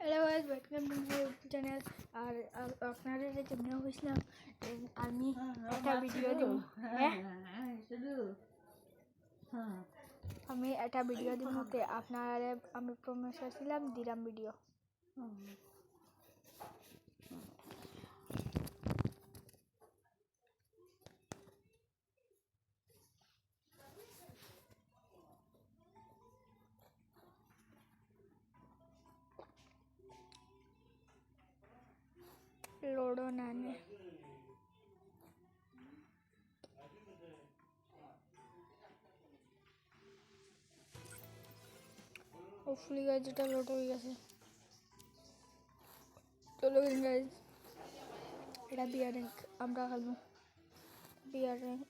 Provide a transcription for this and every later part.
Hello guys, welcome to my YouTube channel. আর আপনাদের যে জন্য হয়েছিলাম আমি একটা ভিডিও দিব। আমি একটা ভিডিও দিব তে আপনারা আমি প্রমিস করছিলাম দিলাম ভিডিও। लोडो नाने होपफुली गाइस এটা লোড হয়ে গেছে। চলো গাইস, এটা বিয়ার র্যাঙ্ক আমরা খেলবো। বিয়ার র্যাঙ্ক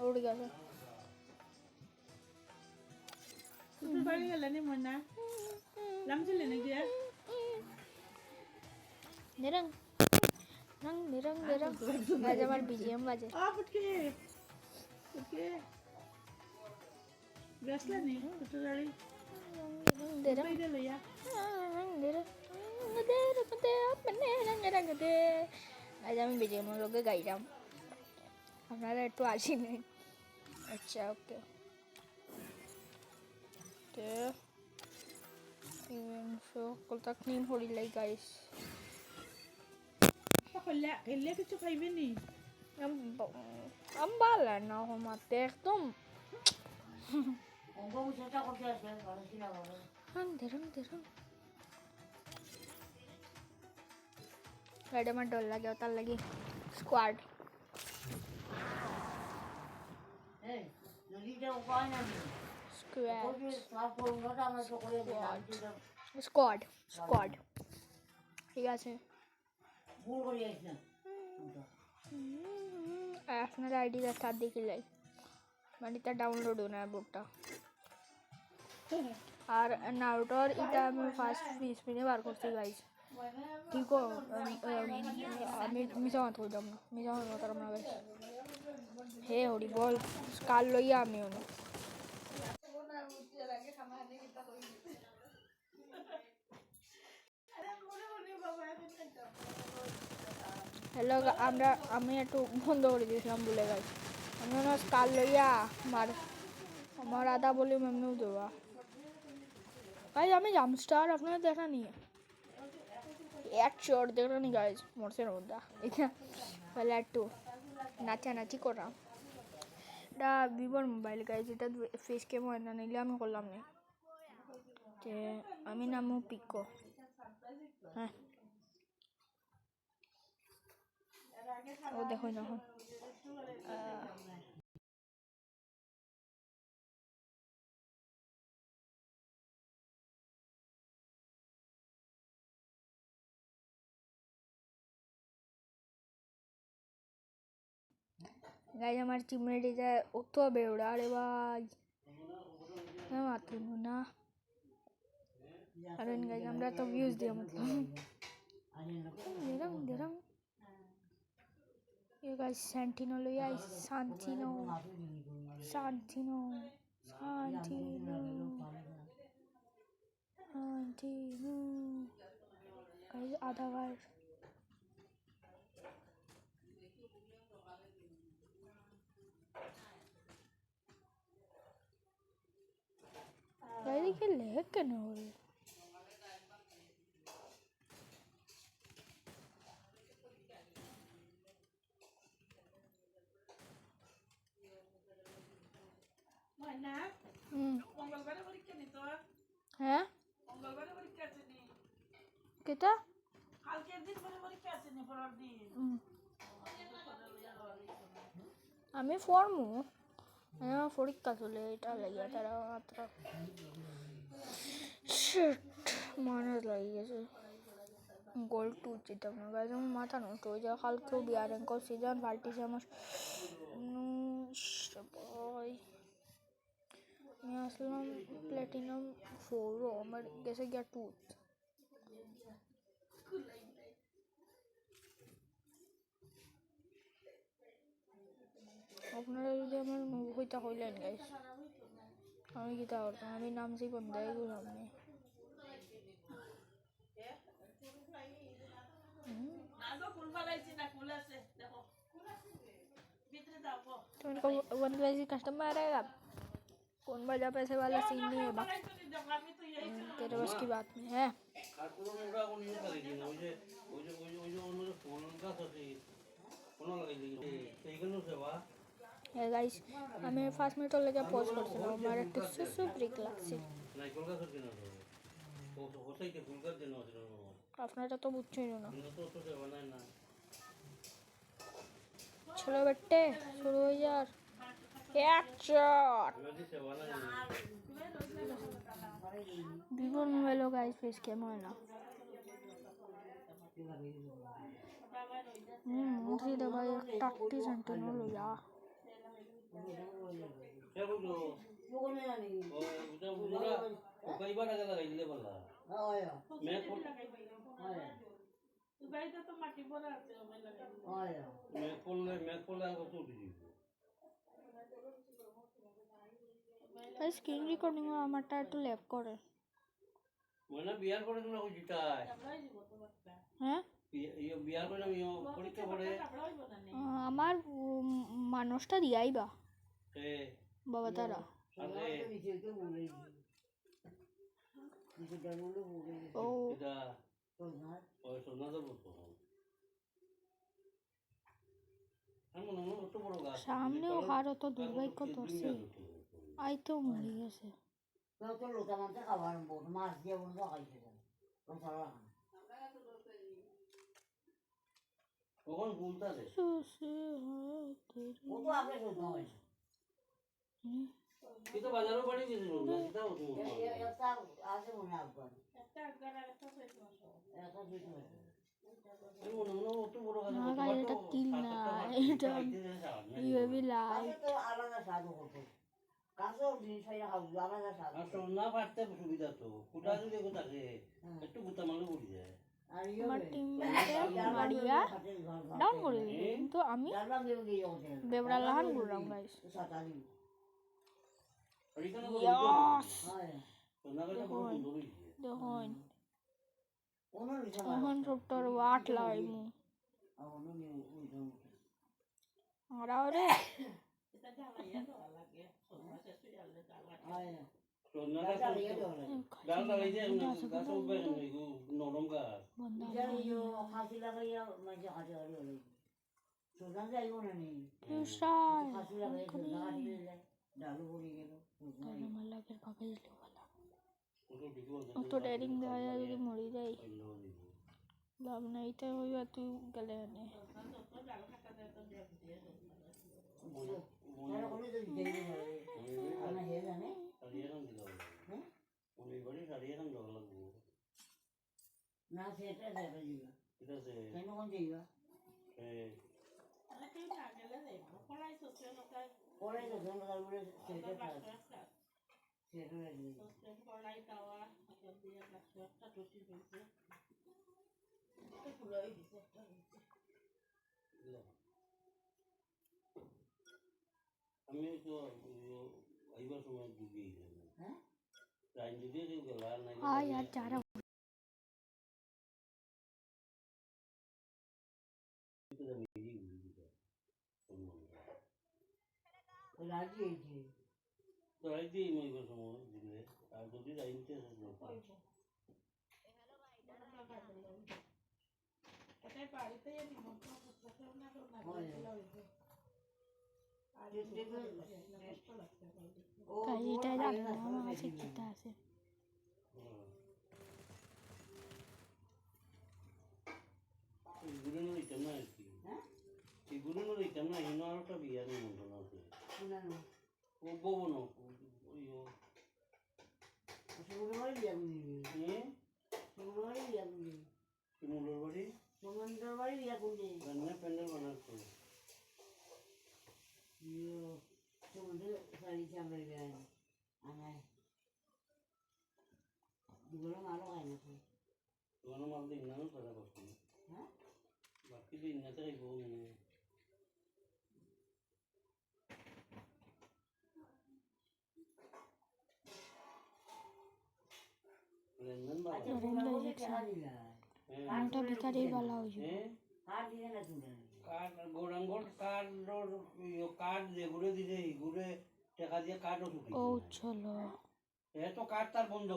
উড়ে গেছে। তুই বাড়ি গেলে নি মনা লামছিলে নাকি আর নিরং রং নিরং নিরং আজ আমার বিজিএম বাজে। ফুটকে গেছলা নি তুই গাড়ি নিরং বাইরে লইয়া আজ আমি বিজিএম লোকে গাইলাম, আপনারা একটু আসেনি। আচ্ছা ওকে, তো সকলটা ক্লিন হরিলাই গাইস। খেললে কিছু খাইবে নি আম্বালা না হমাতে একদম রং রং গাড়ি আমার ডর লাগে, তার লাগে স্কোয়াড স্কোয়াড স্কোয়াড ঠিক আছে। আপনার আইডিটা তার দিকে লাই মানে তা ডাউনলোড हो ना বুকটা। আর নারুটোর এটা আমি ফার্স্ট 20 মিনিটে বার করছি গাইস। ঠিক আমি মিশা মাত হইলাম না, মিশা মাত না গাইস। হে হরি বল কাল লইয়া আমি ওনো হ্যালো আমি একটু বন্ধ করে দিয়েছিলাম ভুলে গাইস। আমি ওনো কাল লইয়া আমার আদা বলি এমনিও দেওয়া গাইস। আমি জামস্টার আপনারা দেখা নিয়ে এক চোর দেখলো নি গাইজ মোটসের মধ্যে এটা তাহলে একটু নাচানাচি করা। এটা ভিভোর মোবাইল গাইজ, এটা ফেস ক্যাম হয় না, নিলে আমি করলাম না। যে আমি নামও পিকো। হ্যাঁ ও দেখো যখন गाइस हमारे टीममेट इधर उतो बेवड़ा। अरे भाई मैं मारती हूँ ना। अरे गाइस हमरा तो व्यूज दिया मतलब दिरंग दिरंग ये गाइस सेंटिनो लो या सांटिनो सांटिनो सांटिनो सांटिनो गाइस आधा बार गाइस ये लैग क्यों हो रही है? মনা মঙ্গলবারে পরীক্ষা নি তো হ্যাঁ মঙ্গলবারে পরীক্ষা আছে নি কিটা কালকের দিন পরে পরীক্ষা আছে নি পরের দিন আমি ফর্মু আমার পরীক্ষা চলে এটা লাগিয়ে তারা মাত্র শিট মনে লাগিয়েছে গোল টু যেটা আমার গাইজ আমার মাথা নষ্ট হয়ে যায়। কালকেও বিয়ার র্যাঙ্ক সিজন পাল্টিছে আমার ভাই। আমি আসলাম প্ল্যাটিনাম 4ও আমার গেছে গিয়া 2। আপনারা যদি আমার হইতা হইলেন গাইস আমি কি তা করতাম, আমি নামছি বন্ধ এগুলো আমি तो इनको 1 कस्टमर आएगा, कौन बजा पैसे वाला सीन नहीं है बा। तेरे बस की बात नहीं है। গাইস আমি 5 মিনিট লেগে পজ করছিলাম, আমার একটু সুসু ব্রেক লাগছে। আপনারা তো বুঝছেন না। চলো বেটে শুরু হয়ে যার এক শট বিবন হলো গাইস, ফেস কেম হয় না। मुझे तो भाई 30 सेंटीमीटर लो जा कई बार लगा लगाइले बल्ला मैं खोल को टूट गई স্ক্রিন রেকর্ডিং আমারটা একটু ল্যাপ করে মানে বিয়ার করে তোমরা জিতায় হ্যাঁ ইয়ে বিয়ার করে আমি পরীক্ষা করে আমার মানুষটা দিয়াই বা এ বাবা তারা আরে ও এটা ওই সোনা তো বলতো আমি মনে হয় অত বড় গাছ সামনেও হারও তো দুর্ভাগ্য তো আছে আই তো মরে গেছে তো লোকা মানতে খাবার বহুত মাছ দিয়ে বন্ধ খাইছে কোন সারা কখন বলতা রে ও তো আপনি শুনতে হয় তুই তো বাজারও বাড়ি গেছিস না সেটা হতো এটা আছে মনে আপন এটা ঠিক আছে আমি মনে হয় অত বড় গাছ না গাইস এটা তিল না এটা ইউএভি লাই তো আলাদা স্বাদ হতো কাঁচা জিনিস হয় আলাদা স্বাদ আর সোনা পারতে সুবিধা তো কুটা যদি থাকে একটু গুতা মারলে পড়ে যায় আর আমার টিমমেটে মারিয়া ডাউন করে দিল, কিন্তু আমি জানলাম দেব গিয়ে হোটেল বেবড়া লাহান করলাম গাইস। সাতালি আর এখানে ইয়াস হয় সোনা গাছ বড় সুন্দর হয়েছে দেখুন ওনো লিখা এখন সবটার ওয়াট লাগাইমু ওনো নিউ উইটো আমরা রে হয় সোনা গাছ ডাল লাগাই যায় গাছ উঠবে নরম গাছ জানি yo হাসি লাগাইয়া মানে হাসি হাসি হলো সুজান যাইবো না নি ইউসাই হাসি লাগাই সুজান হাসি যায় ডালু পড়ে গেল মাল্লাকের ভাবে দিল বলা ওটা বিকল তো ডেরিং দেওয়া যায় যদি মরি যাই লাভ নাই, তো হইবা তুই গেলে আনে তারা কোনে তো দেই না ana he জানে সারিয়ে রান দিল হ্যাঁ উনি বাড়ি সারিয়ে রান দেওয়া লাগবে না সেটা যাবে দিবা ঠিক আছে কেন কোন যাইবা পরে তো জন্য বলে সেটা খায় সেটা লাগবে আমি তো আইবার সময় ডুবিয়ে গেলাম হ্যাঁ লাইন ডুবিয়ে গেল আর নাই আয় আর যারা রাজি হয়েছে তো রাই দিয়ে আইবার সময় দিলে আর যদি লাইনতে এটা জানি না আমার কাছে কিতা আছে এগুলো নিতাম না আর কি হ্যাঁ এগুলো নিতাম না হিনো আর একটা বিয়ার নিমন্ত্রণ আছে শুনানো ও ববন ওই সেগুলো বাড়ি বিয়া করবি সেগুলো বাড়ি বিয়া করবি মুলোর বাড়ি সমুদ্র বাড়ি বিয়া করবি রান্না প্যান্ডেল বানাচ্ছে সমুদ্র শাড়ি চামড়ার বিয়া আনায় এগুলো মালও খায় না তোমার মাল দিন না সারা বাকি হ্যাঁ বাকি দিন না তাই বউ লেনদেন বাবা আচ্ছা তোমরা বলে কেনা দিলা এটা ভিখারি वाला হইছে হ্যাঁ কার দিলে না তুমি কার্ড গৌরাঙ্গর কার্ড যেগুলো দিছে এইগুলো টাকা দিয়ে কার্ডও ও ঢুকিয়েছে চলো এ তো কার্ড তার বন্ধ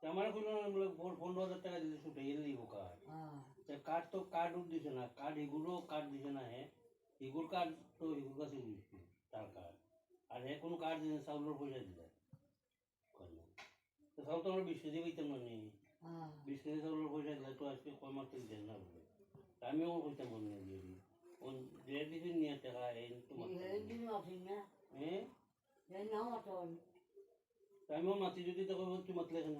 আমার কোনো 15,000 টাকা দিলে ছুটে এনে দিব কার্ড কার্ড তো কার্ড দিছে না কার্ড এগুলো কার্ড দিছে না হ্যাঁ এগুলো কার্ড তো এগুলো কাছে দিচ্ছে তার কার্ড আর হ্যাঁ কোনো কার্ড দিছে চাউলের পয়সা দিলে তো চাউল তো আমরা 20 কেজি পাইতাম না নেই 20 কেজি চাউলের পয়সা দিলে তো আজকে কয় মাস থেকে দেন না বলে আমিও কইতাম মনে দিয়ে দিই যে দিদি নিয়ে টাকা এই তোমার হ্যাঁ আমিও মাতি যদি তো তুই মাতলে কেন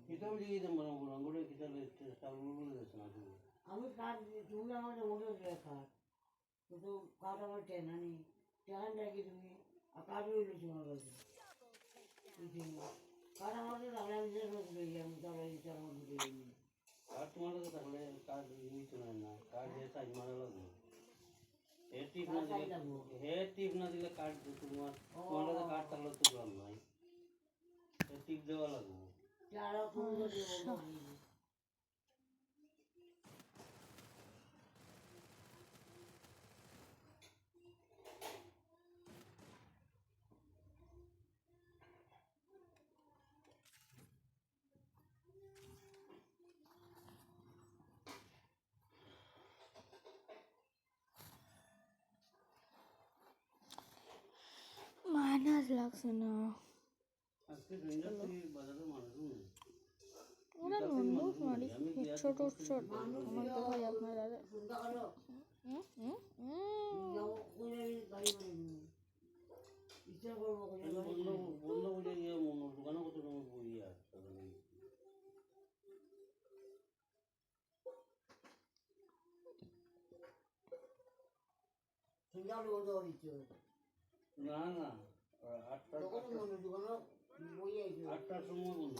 কিতাব দিয়ে দিতাম বরং আঙ্গুলে কিতাব চাউল বলে দিচ্ছে না আমি কাজ তুমি আমাদের ওদের কাজ কিন্তু কাজ আমার টেনা নেই টেন রাখি তুমি আর কাজ রইল তোমার কাছে কাজ আমাদের রাখলাম যে আমি তার মধ্যে আর তোমার কাছে থাকলে কাজ নিতে না কাজ দিয়ে সাইজ মারা লাগবে হে টিপ না দিলে কাজ তোমার তোমার কাছে কাজ থাকলে তো জল নাই টিপ দেওয়া লাগবে যারা কোনো মাইনাস লাগছে না আজকে দিনরাত্রি বাজারে মানুষও নেই ওরা নন্দুক মারি ছোট ছোট আমার তো ভাই আপনারা বন্ধ বন্ধ করে গিয়ে দোকানে কত সময় বই আর না না 8টার সময় বন্ধ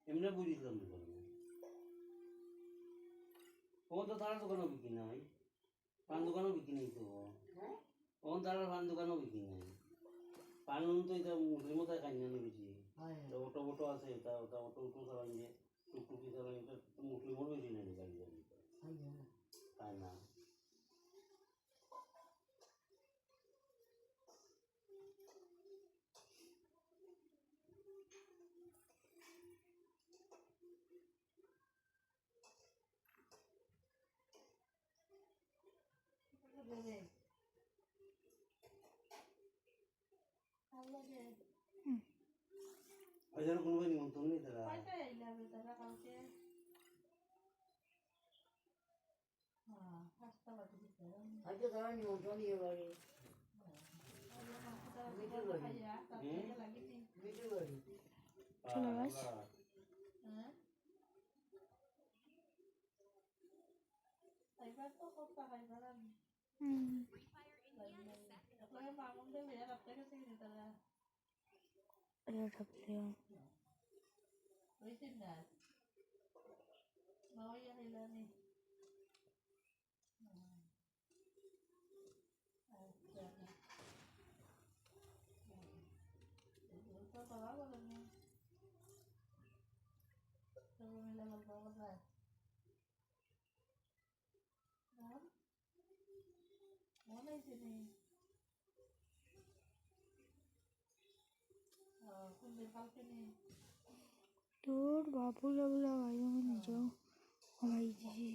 এমনি বই দিয়েছিলাম দোকানে ও তো তার দোকানেও বিক্রি নাই পান দোকানেও বিক্রি নেই তো ও তার পান দোকানেও বিক্রি নাই পান তো এটা মুসলিম তাই খাই না বেশি অটো অটো আছে এটা ওটা অটো অটো চালাই যে টুকটুকি চালাই মুসলিমও বেশি নেই গাড়ি গাড়ি তাই না বাজারে কোনো নিমন্ত্রণ নেই তারা হয়তো তারা নিমন্ত্রণ দিয়ে বাড়ি মিঠু বাড়ি চলে গেছে তোর বাবু লাগলো ভাই আমি নিজেও কমাই দিয়েছি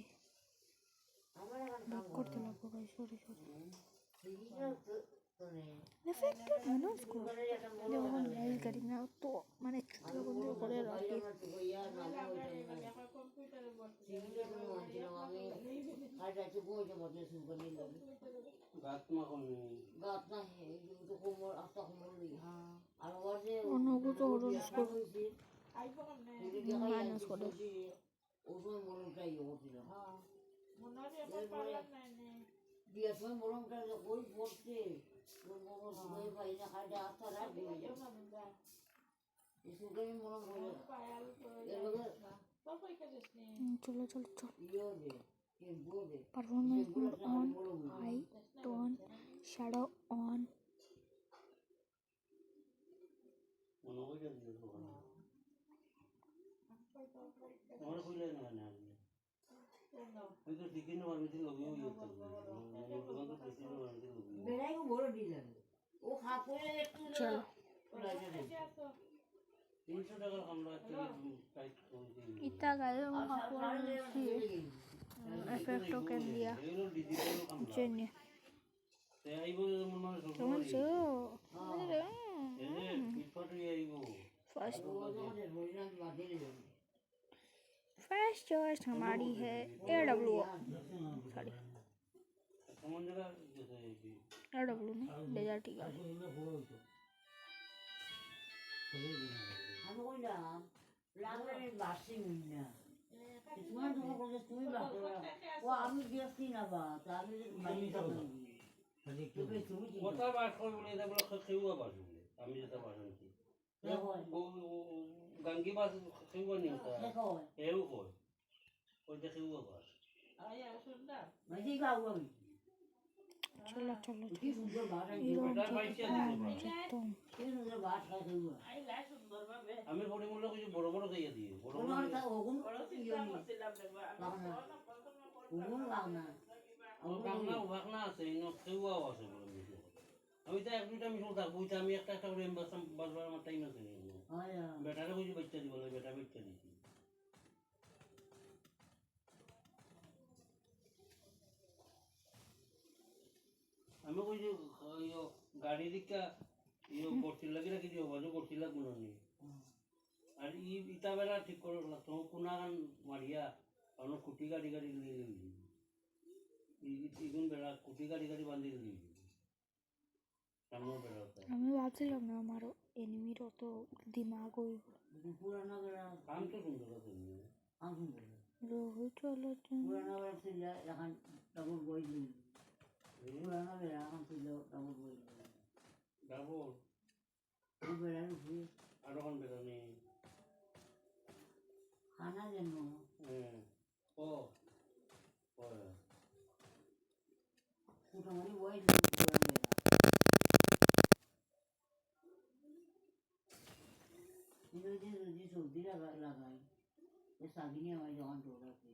ব্লক করতে লাগবো ভাই sorry sorry Efecto menos luego el cariño to মানে ছোট বন্ধ করে রাখি অন্য কিছু হরস করে মাইনাস করে বিয়ের সময় মরমটা ওই পড়ছে পাই না খাইটা আস্তা রাখবে সুগারি মরম হয়ে চলো চলো চলো ইয়ে performance mode on, high tone, shadow on. মনে হয় যে দিয়ে দেবো আমার কইলে না না আমি তো টিকিট না আমি দিন লগে হই তো দোকান তো টিকিট না আমি দিন লগে বেড়াই বড় দিলাম ও খা করে একটু চলো 300 টাকার আমরা টাইট করে দিই इतना गाय इफेक्ट कर दिया এগুলো ডিজিটাল কামরা चेन्नई তে আইবো মনে হয় समझ जो এই পিছপাটে আইবো फर्स्ट আমাদের হরিনাম বাদে দিলাম फर्स्ट चॉइस हमारी है AW सॉरी কোন জায়গা যেতে AW नहीं डेजर्ट ईगल আমি কইলাম লাগলে বাসি না তোমার তোমার বলে তুমি বাসো ও আমি দিয়েছি না বা তা আমি মানি যাবো তুমি তুমি কথা বাস করে বলে এটা বলে খেউয়া বাস বলে আমি যেটা বাস আনছি গাঙ্গি বাস খেউয়া নিও তা দেখো এও কই ওই যে খেউয়া বাস মাঝি গাও আমি चलो चलो কি সুন্দর বাস এটা পাইছি तुम কি সুন্দর বাস খাইছো আমি বড় মূল্য কিছু বড় বড় খাইয়া দিই বড় বড় ওনার তা ওগুন ওগুন লাগনা ভাগনা আছে ইনো খেউয়াও আছে বলে মিশো আমি তো এক দুইটা মিশো থাকবো আমি একটা একটা করে বাসবার আমার টাইম আছে আয়া বেটারে কিছু বাচ্চা দিব বেটা বাচ্চা দিছি আমি কই যে ইয়ো গাড়ি দিকা ইয়ো করছিল লাগি রাখি দিও বাজু করছিল লাগুনো নি আর ইটা বেলা ঠিক করে তো কোনা গান মারিয়া আমরা কুটি গাড়ি গাড়ি নিয়ে নিই ইগুন বেলা কুটি গাড়ি গাড়ি বান্ধি দিই সামনে বেলা আমি ভাবছিলাম না আমার এনিমির অত দিমাগ ওই পুরানো গড়া কাম তো সুন্দর আছে আম সুন্দর রোহ চলো পুরানো গড়া ছিল এখন ডাবল বই দিই পুরানো গড়া এখন ছিল ডাবল বই যাবো ও বেড়া রুফি আর ওখান বেলা নেই খানা যেন ও মোটামুটি বই দিই পুরানো গড়া কিন্তু যদি সবজি লাগাই এ শাকি নিয়ে আমার যখন ঢোকাতে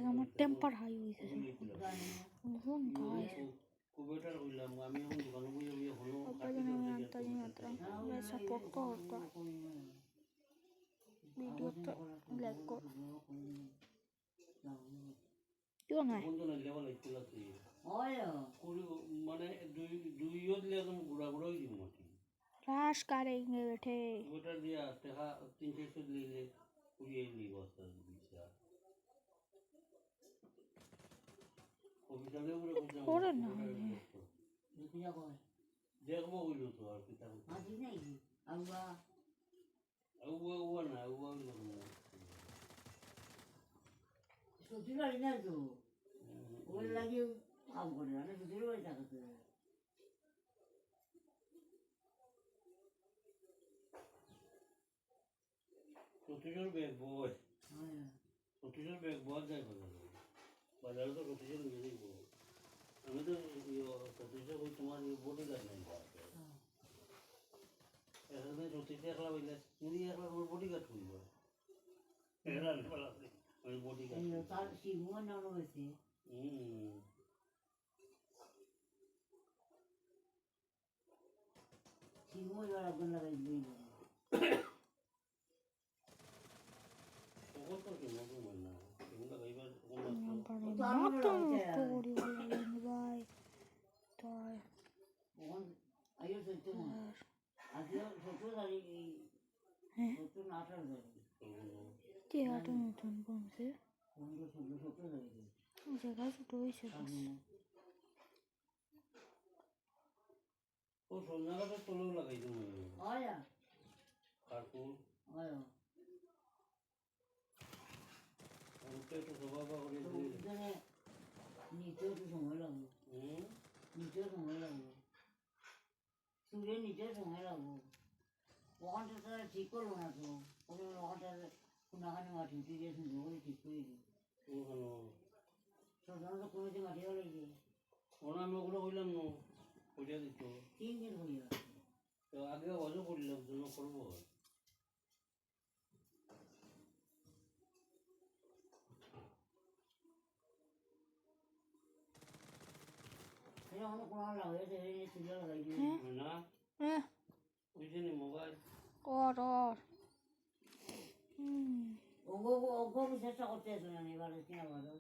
আমার টেম্পার হাই হয়েছে কুবেটার হইলাম আমি এখন দোকানে বইয়ে বইয়ে হলো मैं सपोर्ट करता वीडियो तो लाइक कर क्यों ना কোন জন লেভেল হইছিল আছে হয় মানে দুই ইয়ত লেগম গুড়া গুড়া হই দিব মাটি राश करेंगे बेटे কুবেটার দিয়া টাকা 300 দিলে পুরিয়ে নিব বস্তা দিছা অফিসারে বলে করে না দুপুরা কয় দেখবো হইল তো আর কি তা আজি নাই আউয়া আউয়া না আউয়া হইল না সত্যি বাড়ি না তো ওর লাগে কাম করে না সত্যি বাড়ি থাকতে প্রতিজন ব্যাগ বয় হ্যাঁ প্রতিজন ব্যাগ বয় যায় বাজারে তো প্রতিজন নিয়ে দিব আমি তো প্রতিজন ওই তোমার বডি গার্ড নাই এখানে প্রতিটা একলা বললে তুমি একলা আমার বডি গার্ড হইব আমি বডি গার্ড তার শিবুর নাম হয়েছে শিবুর আগুন লাগাই দিই তখন তো কি মনে হয় না এগুলো গাইবার भाई तो আইও সত্যি আজকে ছোট গাড়ি ছোট নাটার গাড়ি কি আটা নতুন বলছে ছোট গাড়ি জায়গা ছোট হয়েছে বাস ও সোনাগাটা তোলেও লাগাই তুমি আয়া কার্পুর আয়া ওটা একটু স্বভাব করে ওখানে নিতেও তো সময় লাগবে নিতেও সময় লাগবে তুলে নিতেও সময় লাগবে ওখানটা তো ঠিক করবো না তো ওখানটা কোনখানে মাটি উঠে দিয়ে সুন্দর করে ঠিক করে দিই ওখানে সাধারণত কমিটি মাটি হলে যে ওনা আমি ওগুলো হইলাম না করিয়া দিত 3 দিন হয়ে গেছে তো আগে অজু করিলাম জন্য করবো সেটা অন্য কোনো লাগাইছে এই চুলে লাগাই দিয়ে না হ্যাঁ ওই জন্য মোবাইল কর ওগো ওগো চেষ্টা করতে আছে না এবারে কিনা ভালো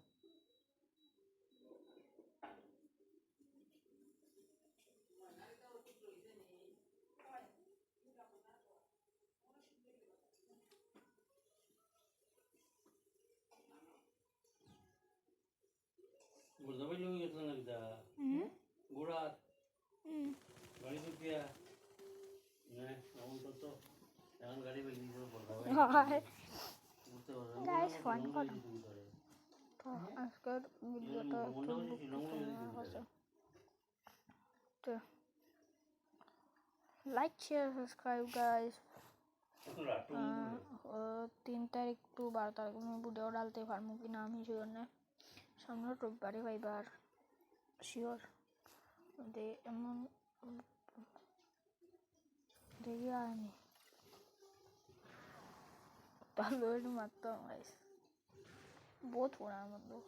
বুঝতে লোক গেছিল না কিতা গোড়া গাড়ি চুকিয়া না এমন তো এখন গাড়ি বেরিয়ে দিতে পড়তে বুঝতে পারলাম Guys, fun fun. তো আজকের ভিডিওটা একটু তো লাইক শেয়ার সাবস্ক্রাইব গাইস 3 तारीख टू 12 तारीख में वीडियो डालते फार्मू की नाम ही श्योर ने सामने रविवारे फाइबार श्योर दे एमन देखिए आनी तालो एक मारता हूँ गाइस बहुत पुराना मतलब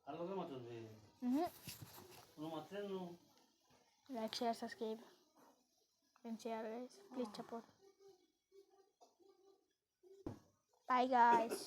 আর লোকে মাত্র কোনো মাত্রে no like share subscribe and share guys please support bye guys